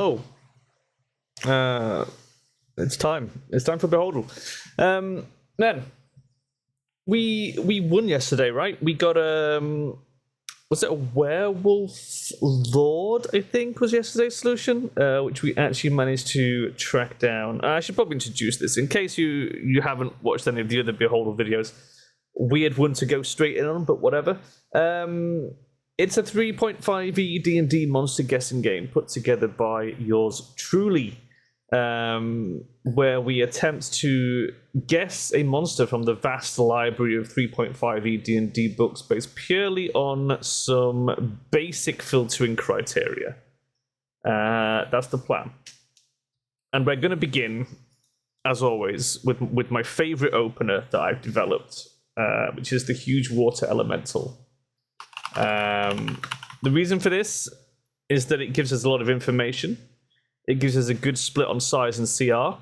Oh, it's time. It's time for Beholdle. Man, we won yesterday, right? We got was it a werewolf lord? I think was yesterday's solution, which we actually managed to track down. I should probably introduce this in case you haven't watched any of the other Beholdle videos. Weird one to go straight in on, but whatever. It's a 3.5e D&D monster guessing game put together by yours truly, where we attempt to guess a monster from the vast library of 3.5e D&D books based purely on some basic filtering criteria. That's the plan. And we're going to begin, as always, with my favorite opener that I've developed, which is the huge water elemental. The reason for this is that it gives us a lot of information. It gives us a good split on size and CR.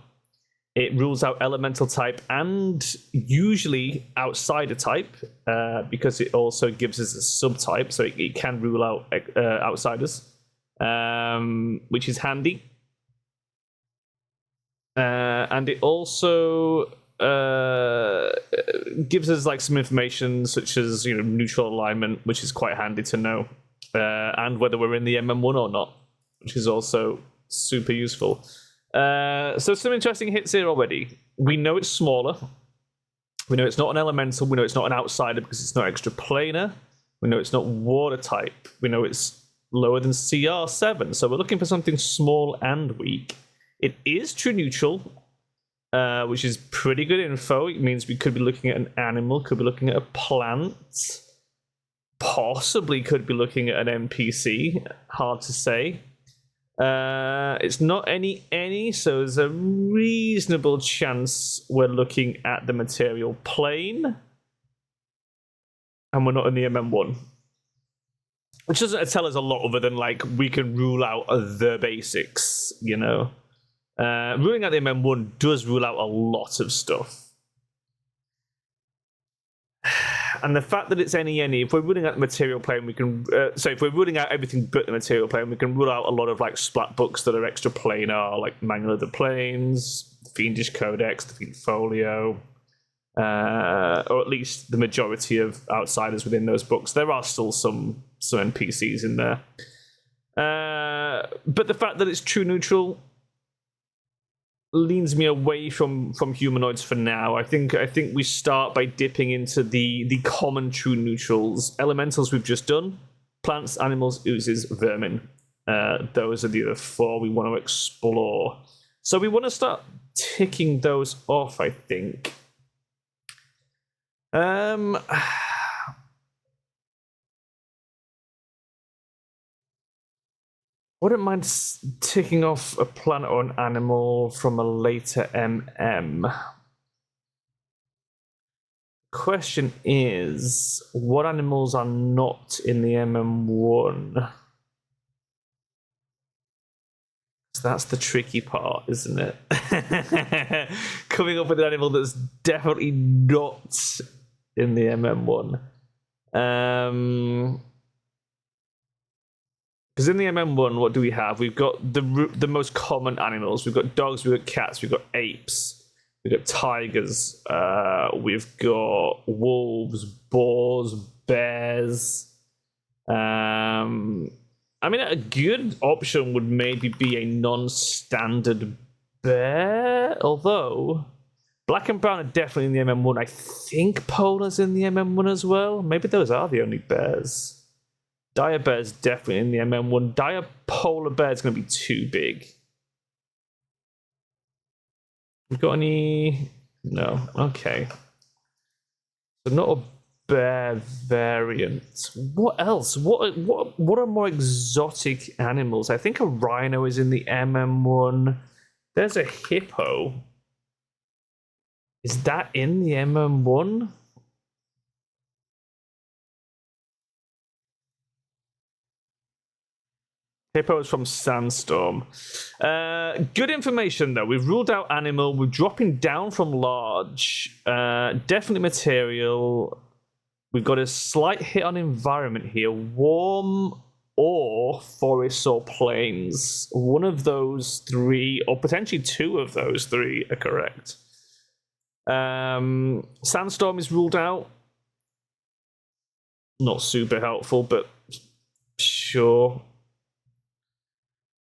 It rules out elemental type and usually outsider type, because it also gives us a subtype, so it can rule out outsiders, which is handy. And it also gives us like some information such as neutral alignment, which is quite handy to know, and whether we're in the MM1 or not, which is also super useful. So some interesting hits here already. We know it's smaller. We know it's not an elemental. We know it's not an outsider because it's not extra planar. We know it's not water type. We know it's lower than CR7. So we're looking for something small and weak. It is true neutral, which is pretty good info. It means we could be looking at an animal, could be looking at a plant, possibly could be looking at an NPC. Hard to say. It's not any, so there's a reasonable chance we're looking at the material plane, and we're not in the MM1. Which doesn't tell us a lot other than like we can rule out the basics, Ruling out the MM1 does rule out a lot of stuff. And the fact that it's any, if we're ruling out the material plane, we can. If we're ruling out everything but the material plane, we can rule out a lot of like splat books that are extra planar, like Manual of the Planes, Fiendish Codex, the Fiend Folio, or at least the majority of outsiders within those books. There are still some NPCs in there, but the fact that it's true neutral leans me away from humanoids for now. I think we start by dipping into the common true neutrals. Elementals we've just done. Plants, animals, oozes, vermin. Those are the other four we want to explore. So we want to start ticking those off, I think. Wouldn't mind ticking off a plant or an animal from a later MM. Question is, what animals are not in the MM1? That's the tricky part, isn't it? Coming up with an animal that's definitely not in the MM1. Because in the MM1, what do we have? We've got the most common animals. We've got dogs, we've got cats, we've got apes, we've got tigers, we've got wolves, boars, bears. I mean, a good option would maybe be a non-standard bear, although black and brown are definitely in the MM1. I think polar's in the MM1 as well. Maybe those are the only bears. Dire bear's definitely in the MM1. Dire polar bear's going to be too big. We got any? No. Okay. So not a bear variant. What else? What are more exotic animals? I think a rhino is in the MM1. There's a hippo. Is that in the MM1? Hippo is from Sandstorm. Good information, though. We've ruled out animal. We're dropping down from large. Definitely material. We've got a slight hit on environment here. Warm or forests or plains. One of those three, or potentially two of those three, are correct. Sandstorm is ruled out. Not super helpful, but sure.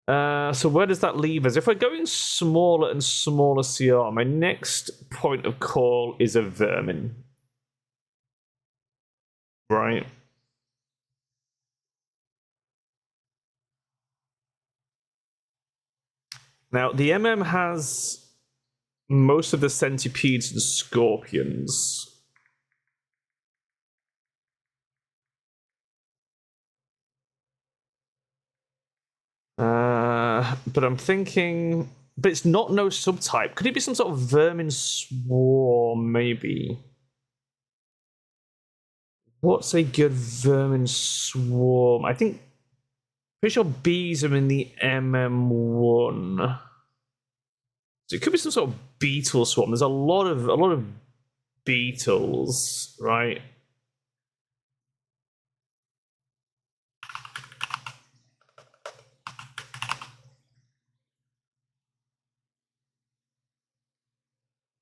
So where does that leave us? If we're going smaller and smaller CR, my next point of call is a vermin. Right. Now, the MM has most of the centipedes and scorpions. But I'm thinking... But it's not no subtype. Could it be some sort of vermin swarm, maybe? What's a good vermin swarm? I think... Pretty sure bees are in the MM1. So it could be some sort of beetle swarm. There's a lot of beetles, right?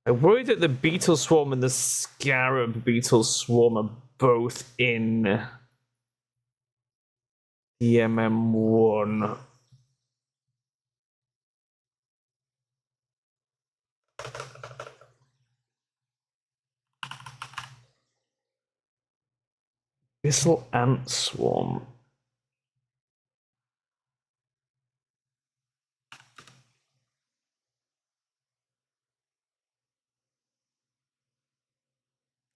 I worry that the beetle swarm and the scarab beetle swarm are both in the MM1. Thistle ant swarm.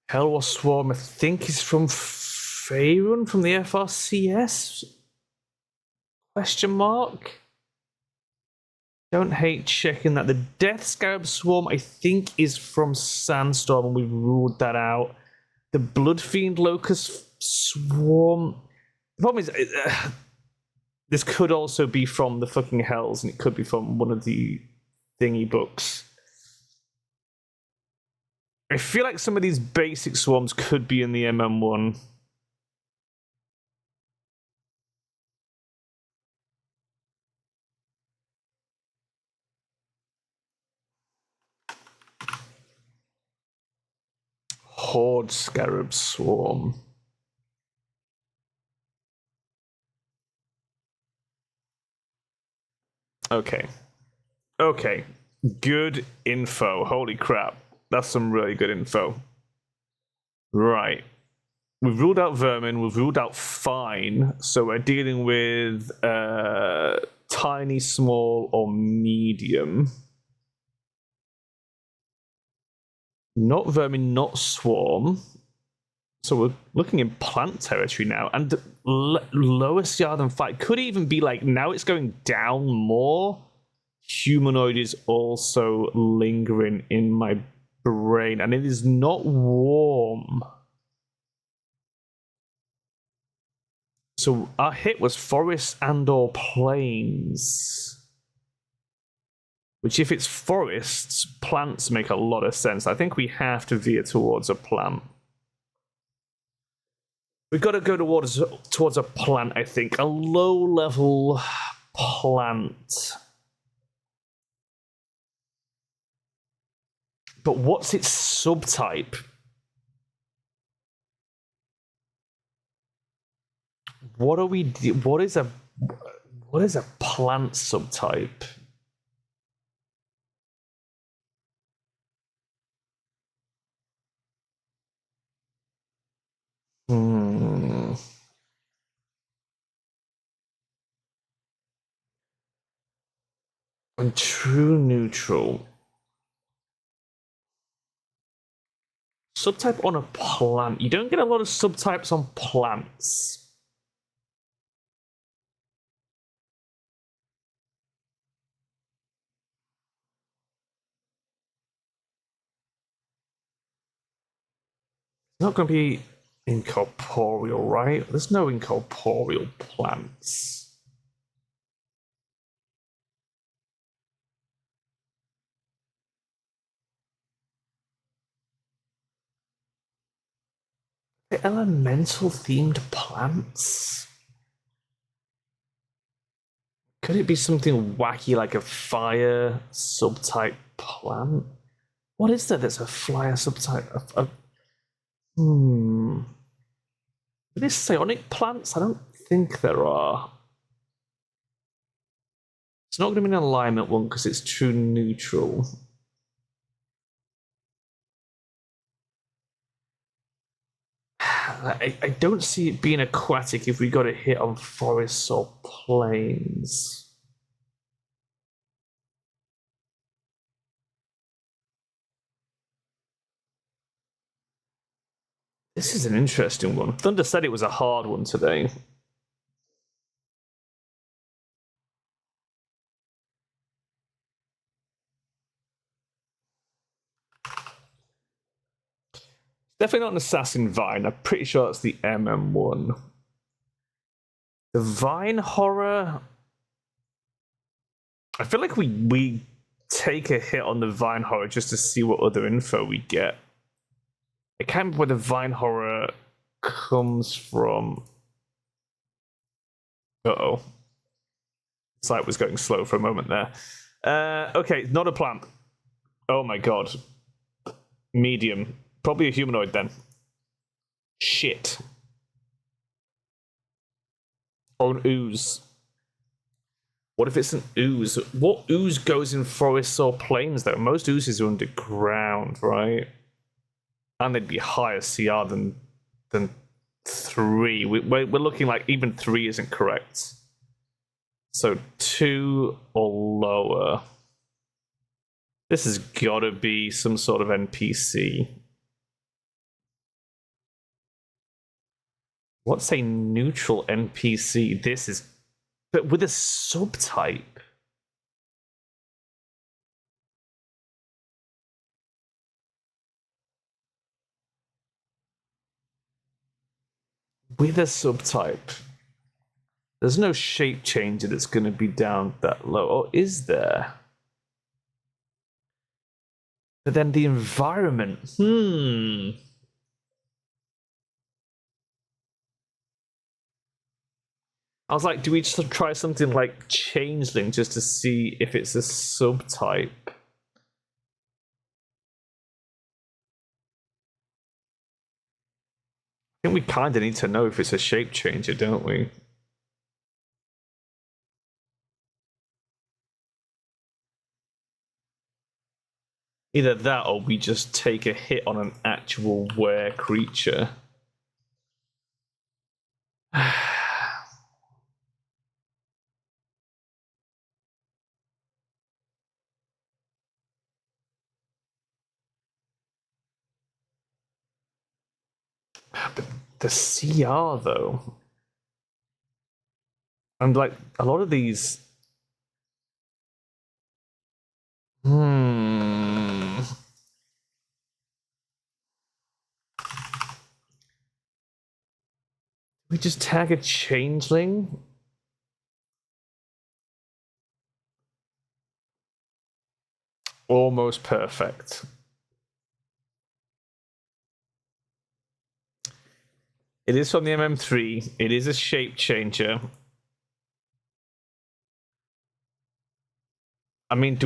Hellwasp swarm, I think, is from Faerun from the FRCS? Question mark? Don't hate checking that. The Death Scarab Swarm, I think, is from Sandstorm, and we've ruled that out. The Bloodfiend Locust Swarm. The problem is, this could also be from the fucking Hells, and it could be from one of the thingy books. I feel like some of these basic swarms could be in the MM1. Horde Scarab Swarm. Okay. Okay. Good info. Holy crap. That's some really good info. Right. We've ruled out vermin. We've ruled out fine. So we're dealing with tiny, small, or medium. Not vermin, not swarm. So we're looking in plant territory now. And lower CR than 5. Could even be like, now it's going down more. Humanoid is also lingering in my brain. And it is not warm. So our hit was forest and or plains. Which, if it's forests, plants make a lot of sense. I think we have to veer towards a plant. We've got to go towards a plant, I think. A low-level plant. But what's its subtype? What is a plant subtype? And true neutral. Subtype on a plant. You don't get a lot of subtypes on plants. It's not going to be incorporeal, right? There's no incorporeal plants. The elemental themed plants? Could it be something wacky like a fire subtype plant? What is there that's a flyer subtype? Are there psionic plants? I don't think there are. It's not going to be an alignment one because it's true neutral. I don't see it being aquatic if we got a hit on forests or plains. This is an interesting one. Thunder said it was a hard one today. Definitely not an assassin vine. I'm pretty sure that's the MM1. The vine horror. I feel like we take a hit on the vine horror just to see what other info we get. I can't remember where the vine horror comes from. Uh-oh. The site was going slow for a moment there. Okay, not a plant. Oh my god. Medium. Probably a humanoid then. Shit. Or an ooze. What if it's an ooze? What ooze goes in forests or plains though? Most oozes are underground, right? And they'd be higher CR than 3. We're looking like even 3 isn't correct. So 2 or lower. This has got to be some sort of NPC. What's a neutral NPC? This is... But with a subtype. With a subtype. There's no shape changer that's going to be down that low. Or is there? But then the environment. I was like, do we just try something like Changeling just to see if it's a subtype? I think we kind of need to know if it's a shape changer, don't we? Either that or we just take a hit on an actual were creature. But the CR though. And like a lot of these. We just tag a changeling? Almost perfect. It is from the MM3. It is a shape changer. I mean,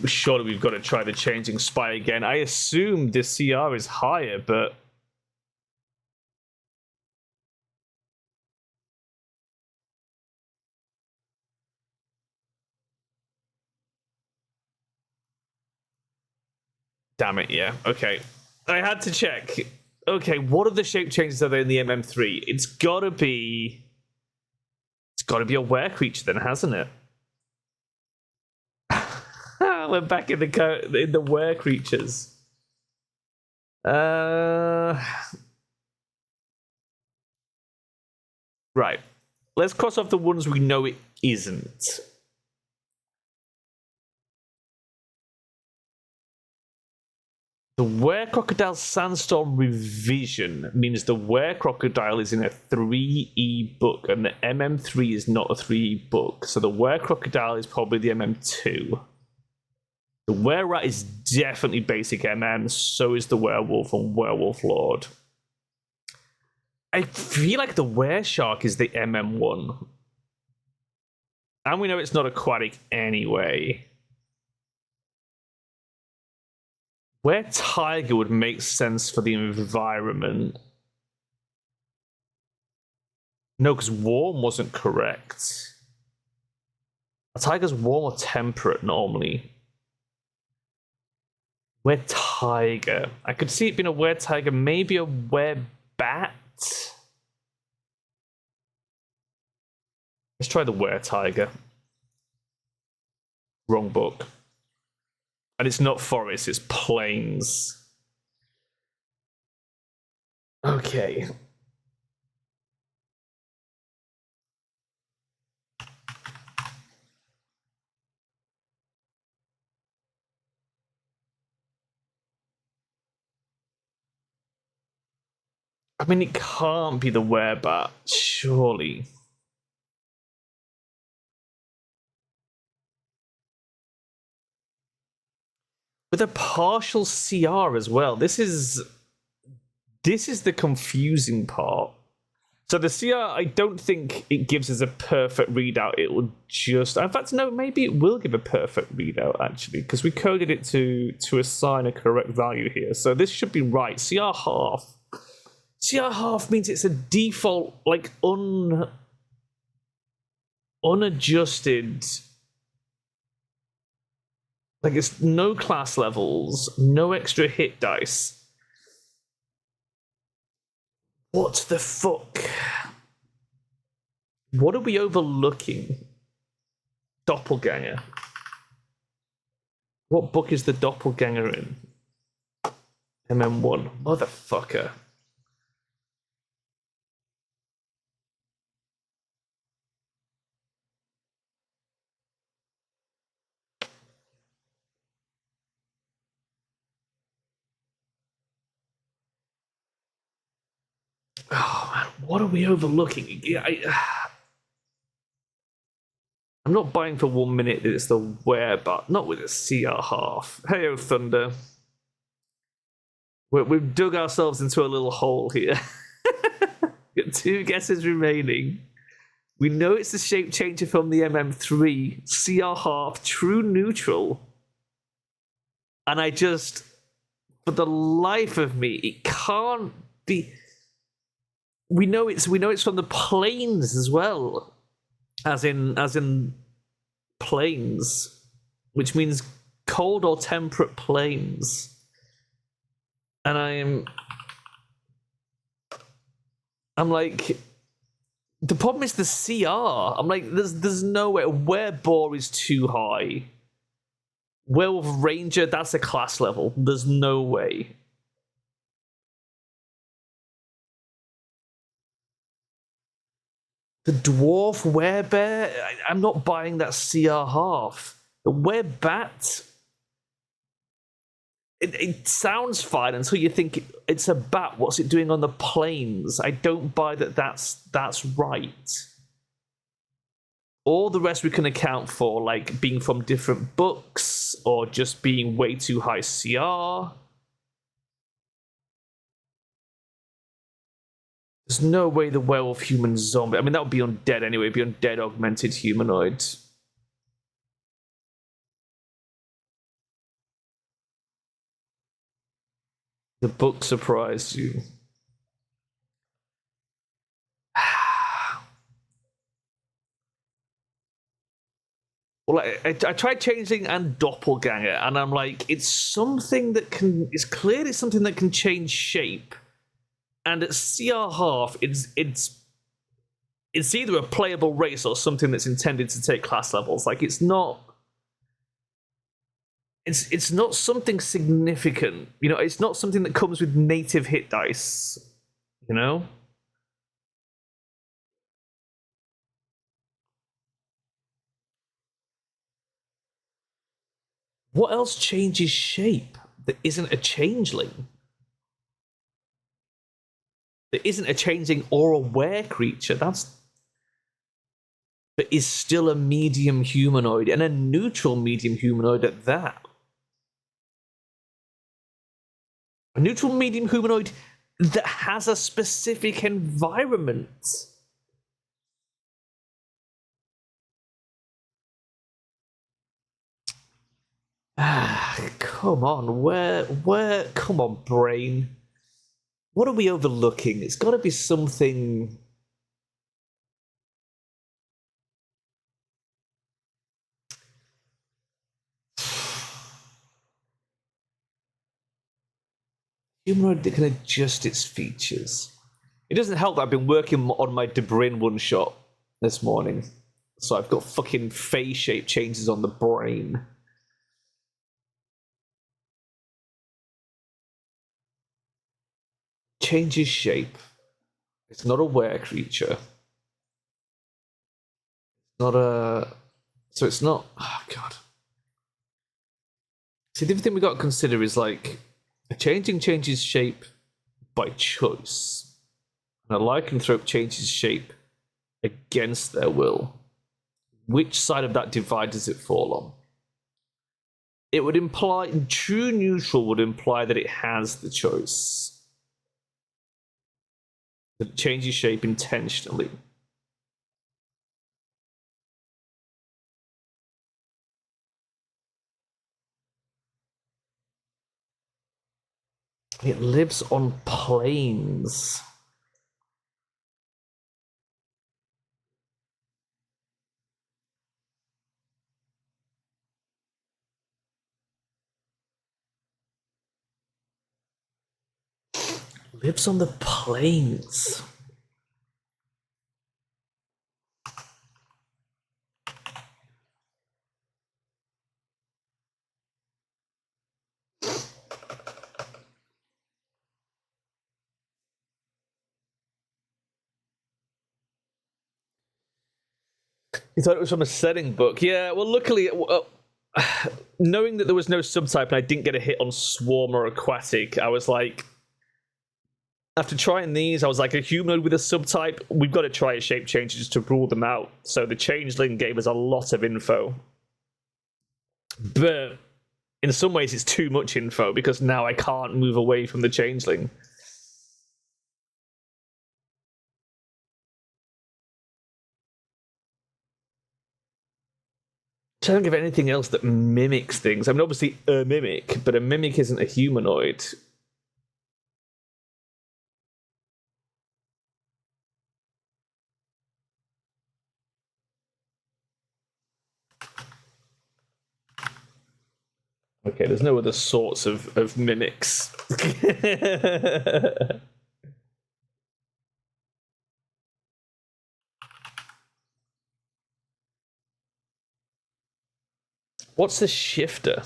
surely we've got to try the changing spy again. I assume the CR is higher, but damn it, yeah. Okay. I had to check. Okay, what are the shape changes are there in the MM3? It's gotta be a were creature then, hasn't it? We're back in the were creatures. Right. Let's cross off the ones we know it isn't. The Were Crocodile Sandstorm Revision means the Were Crocodile is in a 3E book, and the MM3 is not a 3E book. So the Were Crocodile is probably the MM2. The Were Rat is definitely basic MM, so is the Werewolf and Werewolf Lord. I feel like the Were Shark is the MM1. And we know it's not aquatic anyway. Where tiger would make sense for the environment. No, because warm wasn't correct. A tiger's warm or temperate normally. Where tiger. I could see it being a where tiger, maybe a where bat. Let's try the where tiger. Wrong book. And it's not forest, it's plains. Okay. I mean, it can't be the werebat, surely. With a partial CR as well. This is the confusing part. So the CR, I don't think it gives us a perfect readout. It will just, in fact, no, maybe it will give a perfect readout actually, because we coded it to assign a correct value here. So this should be right. CR half. CR half means it's a default, like unadjusted. Like it's no class levels, no extra hit dice. What the fuck? What are we overlooking? Doppelganger. What book is the doppelganger in? MM1. Motherfucker. Oh man, what are we overlooking? I'm not buying for 1 minute that it's the where, but not with a CR half. Hey, oh Thunder. We've dug ourselves into a little hole here. Got 2 guesses remaining. We know it's the shape changer from the MM3, CR half, true neutral. And I just, for the life of me, it can't be. We know it's from the plains as well, as in plains, which means cold or temperate plains. And I'm like, the problem is the CR. I'm like, there's no way. Where boar is too high. Werewolf Ranger, that's a class level. There's no way. The dwarf werebear, I'm not buying that CR half. The werebat, it sounds fine until you think it's a bat. What's it doing on the plains? I don't buy that. That's right. All the rest we can account for, like being from different books or just being way too high CR. There's no way the werewolf human zombie. I mean, that would be undead anyway. It'd be undead augmented humanoid. The book surprised you. Well, I tried changing and doppelganger, and I'm like, it's something that can. It's clearly something that can change shape. And at CR half, it's either a playable race or something that's intended to take class levels. Like it's not something significant. You know, it's not something that comes with native hit dice. You know? What else changes shape that isn't a changeling? That isn't a changeling or a were creature. That is still a medium humanoid, and a neutral medium humanoid at that. A neutral medium humanoid that has a specific environment. come on, where, come on, brain. What are we overlooking? It's got to be something. Humanoid that can adjust its features. It doesn't help that I've been working on my Debrin one shot this morning. So I've got fucking phase shape changes on the brain. Changes shape. It's not a were creature. Not a. So it's not. Oh, God. See, the other thing we got to consider is like a changing changes shape by choice. And a lycanthrope changes shape against their will. Which side of that divide does it fall on? It would imply, true neutral would imply that it has the choice. That it changes shape intentionally. It lives on planes. Lives on the plains. You thought it was from a setting book? Yeah, well, luckily, knowing that there was no subtype and I didn't get a hit on Swarm or Aquatic, I was like, after trying these, I was like, a humanoid with a subtype, we've got to try a shape change just to rule them out. So the Changeling gave us a lot of info. But in some ways, it's too much info because now I can't move away from the Changeling. I don't give anything else that mimics things. I mean, obviously, a mimic, but a mimic isn't a humanoid. Okay, there's no other sorts of mimics. What's the shifter?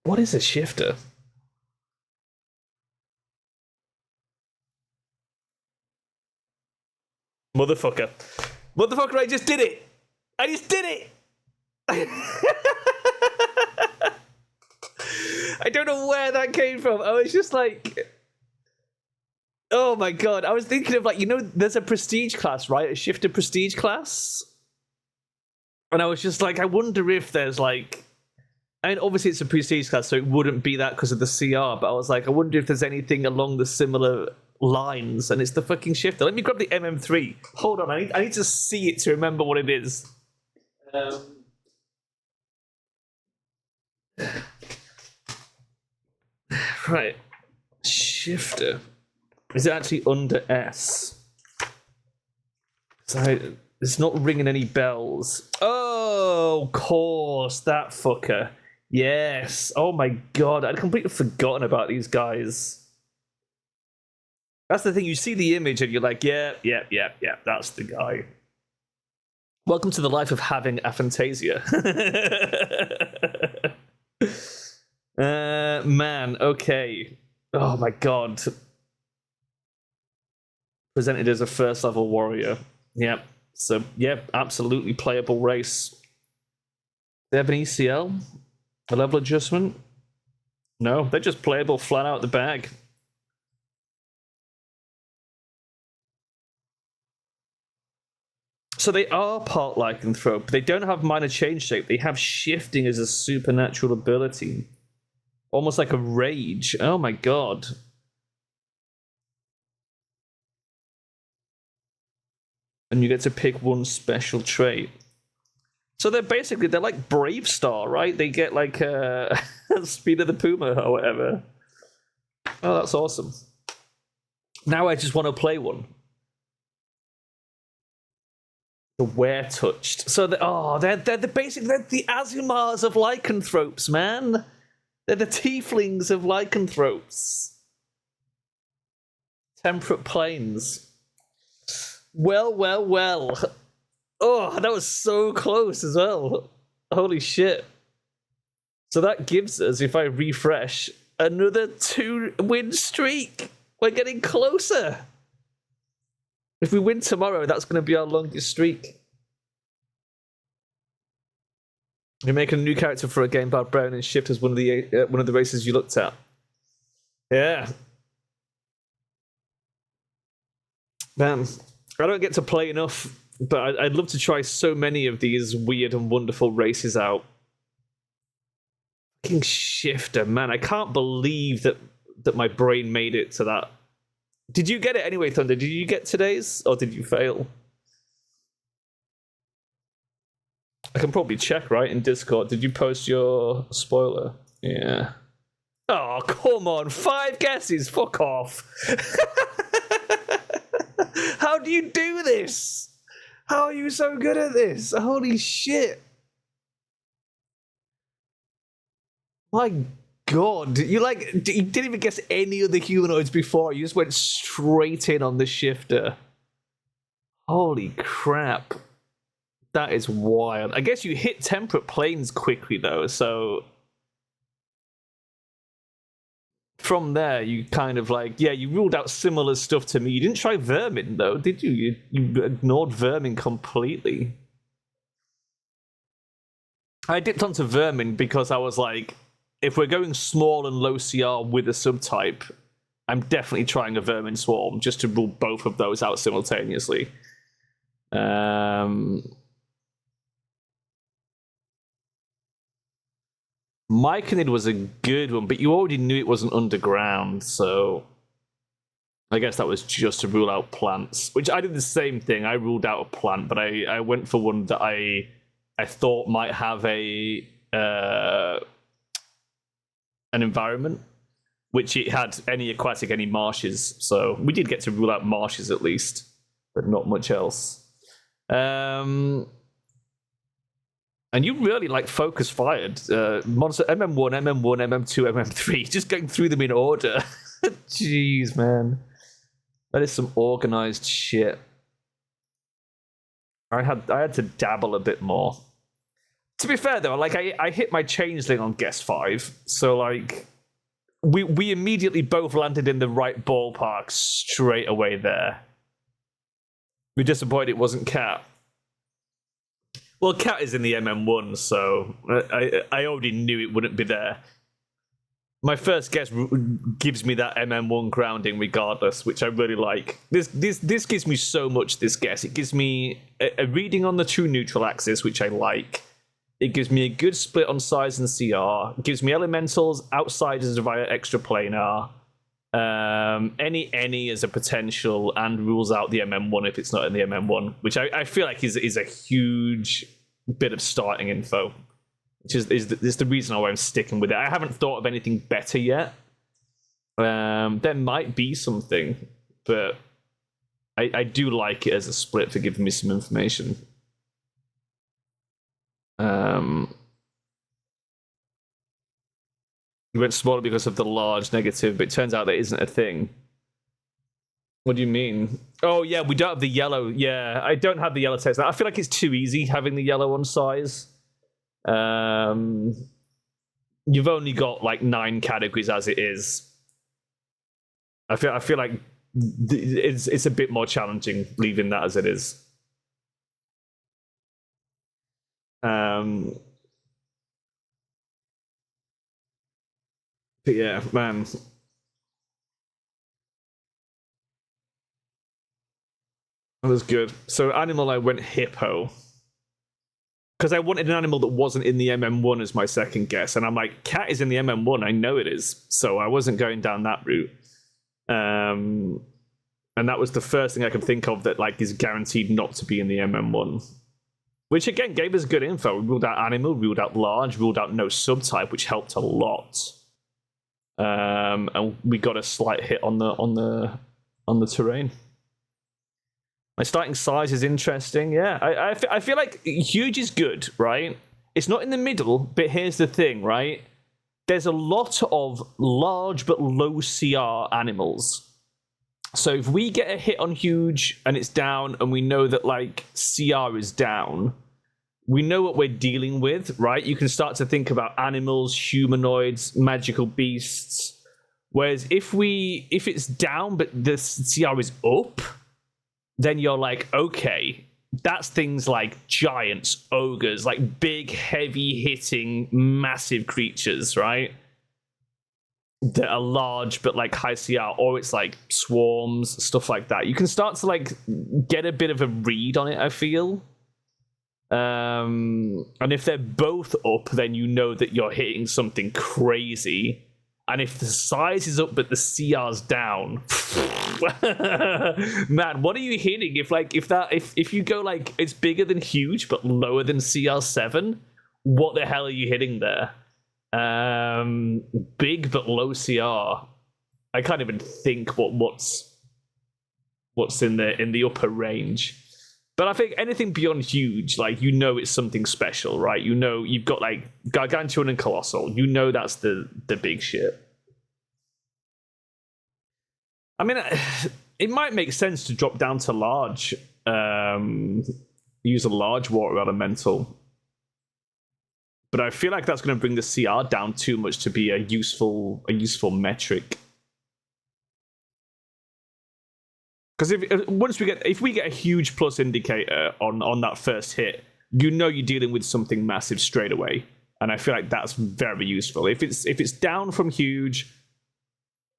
What is a shifter? Motherfucker. Motherfucker, I just did it! I just did it! I don't know where that came from. I was just like... Oh my god. I was thinking of like, you know, there's a prestige class, right? A shifter prestige class? And I was just like, I wonder if there's like... I mean, obviously it's a prestige class, so it wouldn't be that because of the CR, but I was like, I wonder if there's anything along the similar lines, and it's the fucking shifter. Let me grab the MM3. Hold on, I need to see it to remember what it is. Right. Shifter. Is it actually under S? So it's not ringing any bells. Oh, of course, that fucker. Yes. Oh my god, I'd completely forgotten about these guys. That's the thing, you see the image and you're like, yeah, that's the guy. Welcome to the life of having aphantasia. Man, okay. Oh my god. Presented as a first level warrior. Yep. So, yeah, absolutely playable race. They have an ECL? A level adjustment? No, they're just playable flat out the bag. So they are part lycanthrope. They don't have minor change shape. They have shifting as a supernatural ability. Almost like a rage. Oh my god. And you get to pick one special trait. So they're like Brave Star, right? They get like Speed of the Puma or whatever. Oh, that's awesome. Now I just want to play one. The Were Touched. So they're the Azumars of lycanthropes, man. They're the tieflings of lycanthropes. Temperate Plains. Well. Oh, that was so close as well. Holy shit. So that gives us, if I refresh, another 2-win streak. We're getting closer. If we win tomorrow, that's going to be our longest streak. You're making a new character for a game about Brown and Shift as one of the races you looked at. Yeah. Man, I don't get to play enough, but I'd love to try so many of these weird and wonderful races out. Fucking Shifter, man. I can't believe that my brain made it to that. Did you get it anyway, Thunder? Did you get today's, or did you fail? I can probably check, right, in Discord. Did you post your spoiler? Yeah. Oh, come on. 5 guesses. Fuck off. How do you do this? How are you so good at this? Holy shit. My God. You didn't even guess any of the humanoids before. You just went straight in on the Shifter. Holy crap. That is wild. I guess you hit Temperate Plains quickly, though, so from there, you kind of you ruled out similar stuff to me. You didn't try Vermin, though, did you? You ignored Vermin completely. I dipped onto Vermin because I was like, if we're going small and low CR with a subtype, I'm definitely trying a Vermin Swarm just to rule both of those out simultaneously. Myconid was a good one, but you already knew it wasn't underground, so I guess that was just to rule out plants, which I did the same thing. I ruled out a plant, but I went for one that I thought might have an environment, which it had any aquatic, any marshes, so we did get to rule out marshes at least, but not much else. And you really focus fired. Monster MM1, MM1, MM2, MM3, just going through them in order. Jeez, man. That is some organized shit. I had to dabble a bit more. To be fair though, I hit my changeling on guess 5, so we immediately both landed in the right ballpark straight away there. We're disappointed it wasn't Cat. Well, Cat is in the MM1, so I already knew it wouldn't be there. My first guess gives me that MM1 grounding regardless, which I really like. This gives me so much, this guess. It gives me a reading on the true neutral axis, which I like. It gives me a good split on size and CR. It gives me elementals, outsiders via extraplanar. Any as a potential, and rules out the MM1 if it's not in the MM1, which I feel like is a huge bit of starting info, which is the reason why I'm sticking with it. I haven't thought of anything better yet. There might be something, but I do like it as a split for giving me some information. We went smaller because of the large negative, but it turns out that isn't a thing. What do you mean? Oh, yeah, we don't have the yellow. Yeah, I don't have the yellow text. I feel like it's too easy having the yellow on size. You've only got 9 categories as it is. I feel like it's a bit more challenging leaving that as it is. But yeah, man. That was good. So animal, I went hippo. Because I wanted an animal that wasn't in the MM1 as my second guess. And I'm like, cat is in the MM1. I know it is. So I wasn't going down that route. And that was the first thing I could think of that is guaranteed not to be in the MM1. which again gave us good info. We ruled out animal, ruled out large, ruled out no subtype, which helped a lot. And we got a slight hit on the terrain. My starting size is interesting. Yeah, I feel like huge is good, right? It's not in the middle, but here's the thing, right? There's a lot of large but low CR animals. So if we get a hit on huge and it's down, and we know that like CR is down, we know what we're dealing with, right? You can start to think about animals, humanoids, magical beasts. Whereas if it's down but the CR is up, then you're like, okay, that's things like giants, ogres, like big, heavy hitting, massive creatures, right? That are large but like high CR, or it's like swarms, stuff like that. You can start to like get a bit of a read on it, I feel. And if they're both up, then you know that you're hitting something crazy. And if the size is up but the CR's down, man, what are you hitting? If you go like it's bigger than huge but lower than CR7, what the hell are you hitting there? Big but low CR. I can't even think what's in the upper range. But I think anything beyond huge, like, you know, it's something special, right? You know, you've got like Gargantuan and Colossal. You know, that's the big shit. I mean, it might make sense to drop down to large. Use a large water elemental. But I feel like that's going to bring the CR down too much to be a useful metric. Because if we get a huge plus indicator on that first hit, you know you're dealing with something massive straight away, and I feel like that's very useful. If it's down from huge,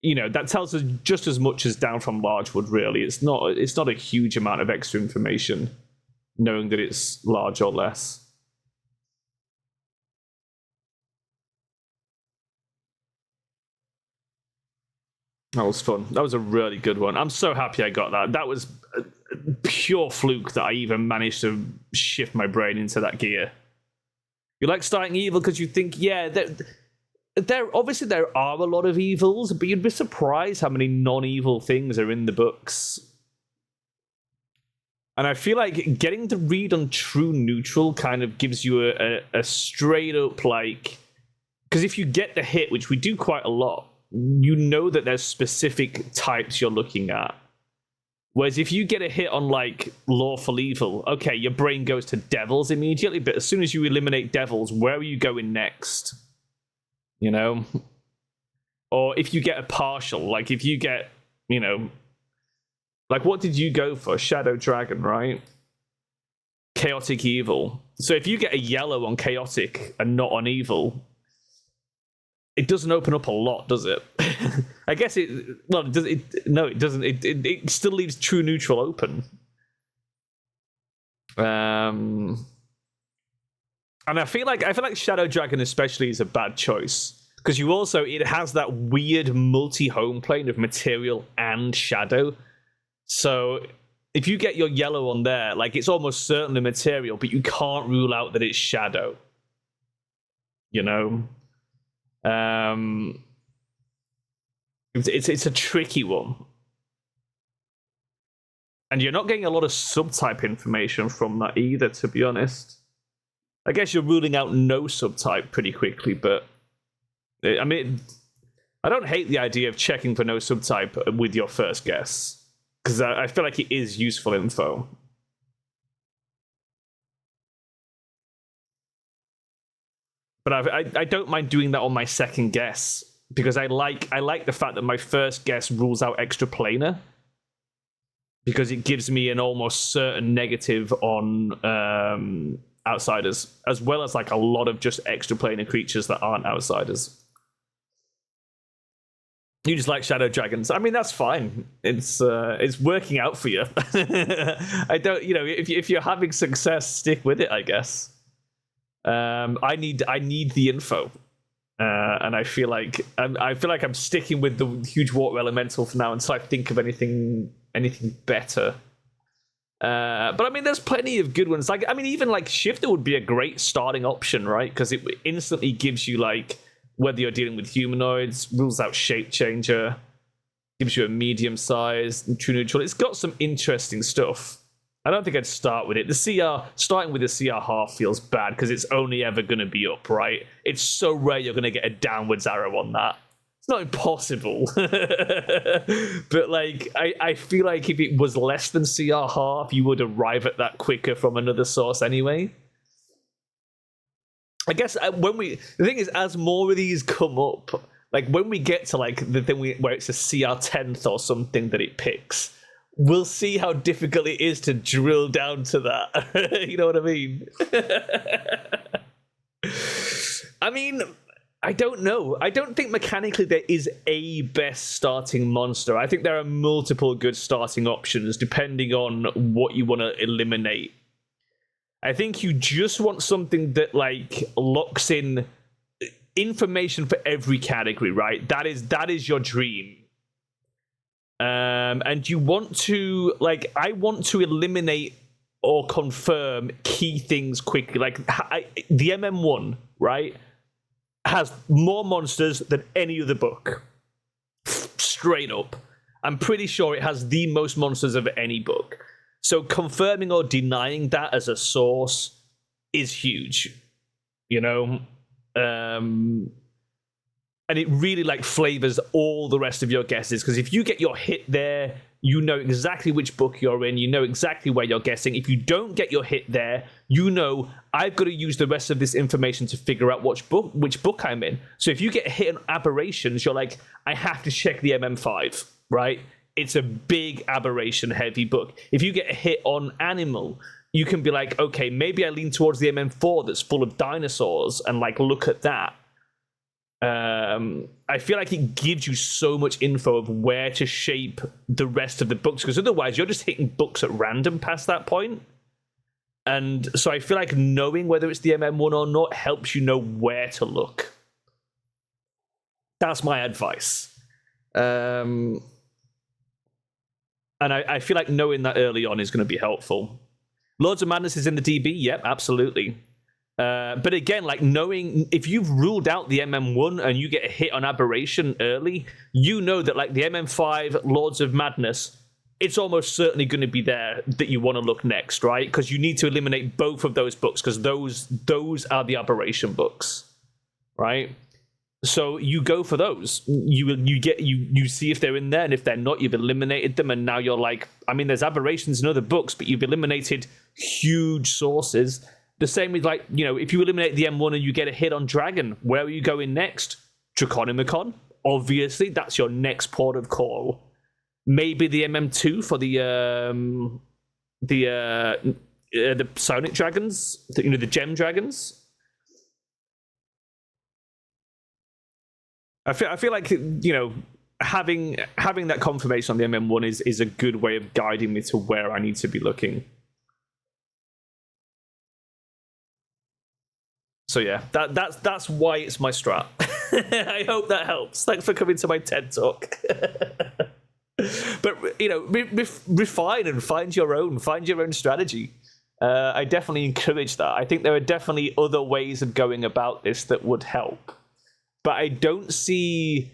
you know, that tells us just as much as down from large would. Really, it's not a huge amount of extra information, knowing that it's large or less. That was fun. That was a really good one. I'm so happy I got that. That was a pure fluke that I even managed to shift my brain into that gear. You like starting evil because you think, yeah, there obviously there are a lot of evils, but you'd be surprised how many non-evil things are in the books. And I feel like getting the read on true neutral kind of gives you a straight up, like, because if you get the hit, which we do quite a lot, you know that there's specific types you're looking at. Whereas if you get a hit on like lawful evil, okay, your brain goes to devils immediately, but as soon as you eliminate devils, where are you going next? You know? Or if you get a partial, like if you get, you know, like what did you go for? Shadow Dragon, right? Chaotic evil. So if you get a yellow on chaotic and not on evil, it doesn't open up a lot, does it? I guess it. Well, it does. No, it doesn't. It still leaves true neutral open. And I feel like Shadow Dragon especially is a bad choice because it has that weird multi-home plane of material and shadow. So if you get your yellow on there, like it's almost certainly material, but you can't rule out that it's shadow. You know. It's a tricky one, and you're not getting a lot of subtype information from that either, to be honest. I guess you're ruling out no subtype pretty quickly, but I mean, I don't hate the idea of checking for no subtype with your first guess, because I feel like it is useful info. But I don't mind doing that on my second guess, because I like the fact that my first guess rules out extra planar, because it gives me an almost certain negative on outsiders, as well as like a lot of just extra planar creatures that aren't outsiders. You just like shadow dragons. I mean, that's fine. It's working out for you. I don't, you know, if you're having success, stick with it, I guess. I need the info, and I feel like I'm sticking with the huge water elemental for now until I think of anything better. But I mean, there's plenty of good ones. Like, I mean, even like Shifter would be a great starting option, right? Because it instantly gives you like whether you're dealing with humanoids, rules out Shape Changer, gives you a medium size, true neutral. It's got some interesting stuff. I don't think I'd start with it. Starting with the CR half feels bad because it's only ever going to be up, right? It's so rare you're going to get a downwards arrow on that. It's not impossible. But like, I feel like if it was less than CR half, you would arrive at that quicker from another source anyway. I guess the thing is, as more of these come up, like when we get to like the thing where it's a CR 10th or something that it picks, we'll see how difficult it is to drill down to that. You know what I mean? I mean, I don't know. I don't think mechanically there is a best starting monster. I think there are multiple good starting options depending on what you want to eliminate. I think you just want something that like locks in information for every category, right? That is your dream. And you want to, like, I want to eliminate or confirm key things quickly. Like, the MM1, right, has more monsters than any other book. Straight up. I'm pretty sure it has the most monsters of any book. So confirming or denying that as a source is huge. You know? And it really like flavors all the rest of your guesses, because if you get your hit there, you know exactly which book you're in, you know exactly where you're guessing. If you don't get your hit there, you know I've got to use the rest of this information to figure out which book I'm in. So if you get hit on aberrations, you're like, I have to check the MM5, right? It's a big aberration heavy book. If you get a hit on animal, you can be like, okay, maybe I lean towards the MM4 that's full of dinosaurs and like look at that. I feel like it gives you so much info of where to shape the rest of the books, because otherwise you're just hitting books at random past that point. And so I feel like knowing whether it's the MM1 or not helps you know where to look. That's my advice. And I feel like knowing that early on is going to be helpful. Lords of Madness is in the DB? Yep, absolutely. But again, like knowing if you've ruled out the MM1 and you get a hit on aberration early, you know that like the MM5 Lords of Madness, it's almost certainly going to be there that you want to look next, right? Because you need to eliminate both of those books, because those are the aberration books, right? So you go for those. You see if they're in there, and if they're not, you've eliminated them, and now you're like, I mean, there's aberrations in other books, but you've eliminated huge sources. The same with, like, you know, if you eliminate the M1 and you get a hit on Dragon, where are you going next? Draconomicon? Obviously, that's your next port of call. Maybe the MM2 for the Psionic Dragons, the Gem Dragons. I feel like, you know, having that confirmation on the MM1 is a good way of guiding me to where I need to be looking. So yeah, that's why it's my strat. I hope that helps. Thanks for coming to my TED Talk. But, you know, refine and find your own strategy. I definitely encourage that. I think there are definitely other ways of going about this that would help. But I don't see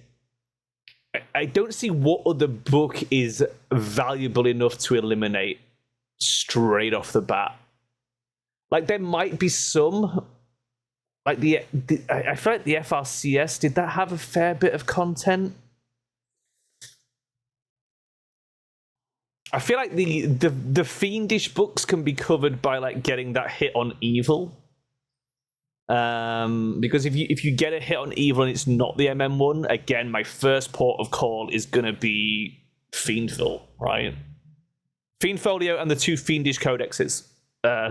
what other book is valuable enough to eliminate straight off the bat. Like, there might be some. Like I feel like the FRCS, did that have a fair bit of content? I feel like the fiendish books can be covered by like getting that hit on evil. Because if you get a hit on evil and it's not the MM1, again, my first port of call is gonna be Fiendful, right? Fiendfolio and the two fiendish codexes.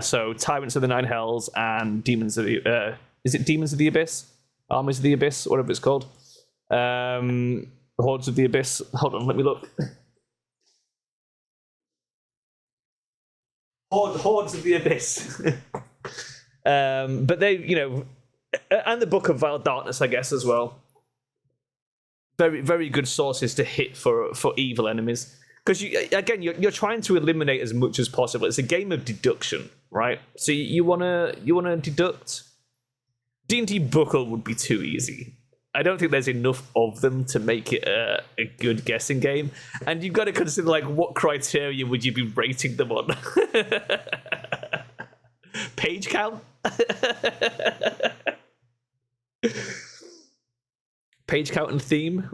So Tyrants of the Nine Hells and Demons of the is it Demons of the Abyss? Armies of the Abyss, whatever it's called. Hordes of the Abyss. Hold on, let me look. Hordes of the Abyss. But they, you know, and the Book of Vile Darkness, I guess, as well. Very, very good sources to hit for evil enemies. because you're trying to eliminate as much as possible. It's a game of deduction, right? So you wanna deduct. D&D Buckle would be too easy. I don't think there's enough of them to make it a good guessing game. And you've got to consider, like, what criteria would you be rating them on? Page count? Page count and theme?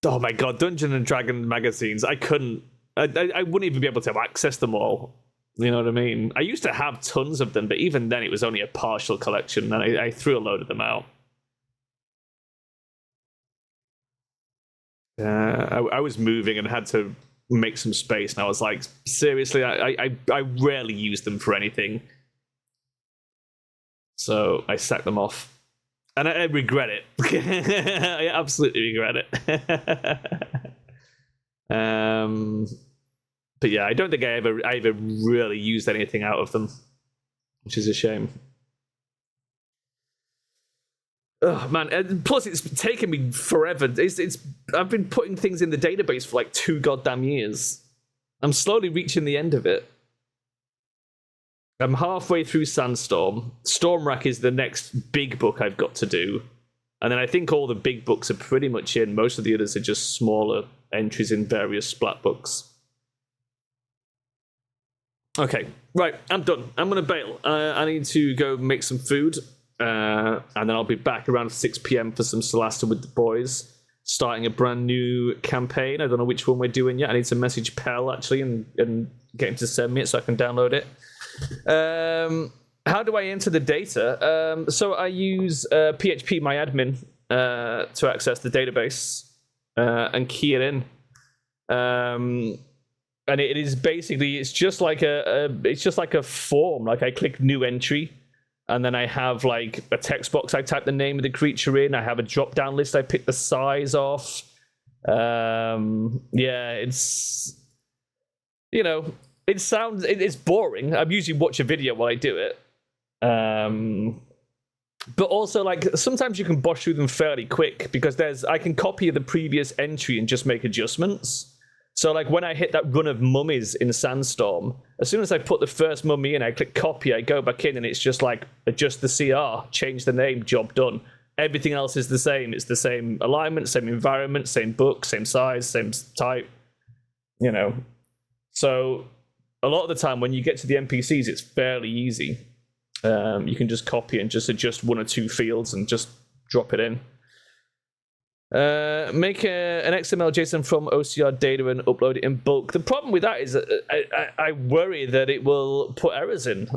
Oh my god, Dungeons and Dragons magazines. I couldn't. I wouldn't even be able to access them all. You know what I mean? I used to have tons of them, but even then it was only a partial collection, and I threw a load of them out. I was moving and had to make some space, and I was like, seriously, I rarely use them for anything. So I sacked them off. And I regret it. I absolutely regret it. But yeah, I don't think I ever really used anything out of them, which is a shame. Oh man! And plus, it's taken me forever. I've been putting things in the database for like 2 goddamn years. I'm slowly reaching the end of it. I'm halfway through Sandstorm. Stormwrack is the next big book I've got to do, and then I think all the big books are pretty much in. Most of the others are just smaller entries in various splat books. Okay, right, I'm done. I'm gonna bail. I need to go make some food. And then I'll be back around 6 p.m. for some Solasta with the boys, starting a brand new campaign. I don't know which one we're doing yet. I need to message Pell, actually, and get him to send me it so I can download it. How do I enter the data? So I use PHP My Admin to access the database and key it in. And it is basically, it's just like a form. Like I click new entry, and then I have like a text box. I type the name of the creature in. I have a drop down list. I pick the size off. Yeah, it's, you know, it's boring. I usually watch a video while I do it. But also, like, sometimes you can bosh through them fairly quick because I can copy the previous entry and just make adjustments. So, like, when I hit that run of mummies in Sandstorm, as soon as I put the first mummy in, I click copy, I go back in, and it's just like, adjust the CR, change the name, job done. Everything else is the same. It's the same alignment, same environment, same book, same size, same type, you know. So, a lot of the time, when you get to the NPCs, it's fairly easy. You can just copy and just adjust 1 or 2 fields and just drop it in. Make an XML JSON from OCR data and upload it in bulk. The problem with that is I worry that it will put errors in,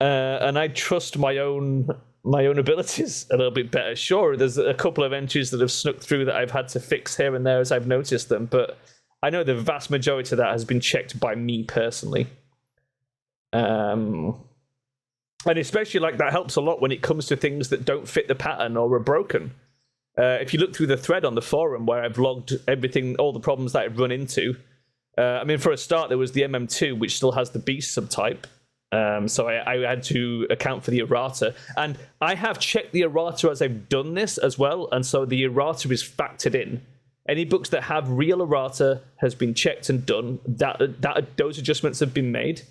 and I trust my own abilities a little bit better. Sure, there's a couple of entries that have snuck through that I've had to fix here and there as I've noticed them, but I know the vast majority of that has been checked by me personally. And especially, like, that helps a lot when it comes to things that don't fit the pattern or are broken. If you look through the thread on the forum where I've logged everything, all the problems that I've run into, I mean, for a start, there was the MM2, which still has the beast subtype. So I had to account for the errata. And I have checked the errata as I've done this as well, and so the errata is factored in. Any books that have real errata has been checked and done. Those adjustments have been made.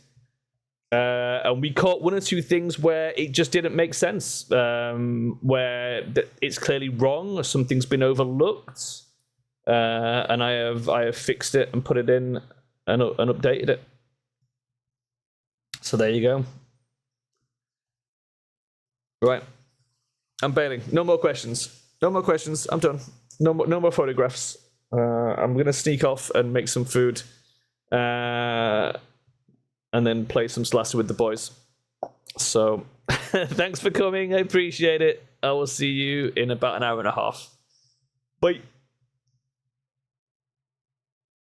And we caught 1 or 2 things where it just didn't make sense, where it's clearly wrong or something's been overlooked, and I have fixed it and put it in and updated it. So there you go. Right, I'm bailing. No more questions. No more questions. I'm done. No more photographs. I'm gonna sneak off and make some food. And then play some Solasta with the boys. So, thanks for coming. I appreciate it. I will see you in about an hour and a half. Bye.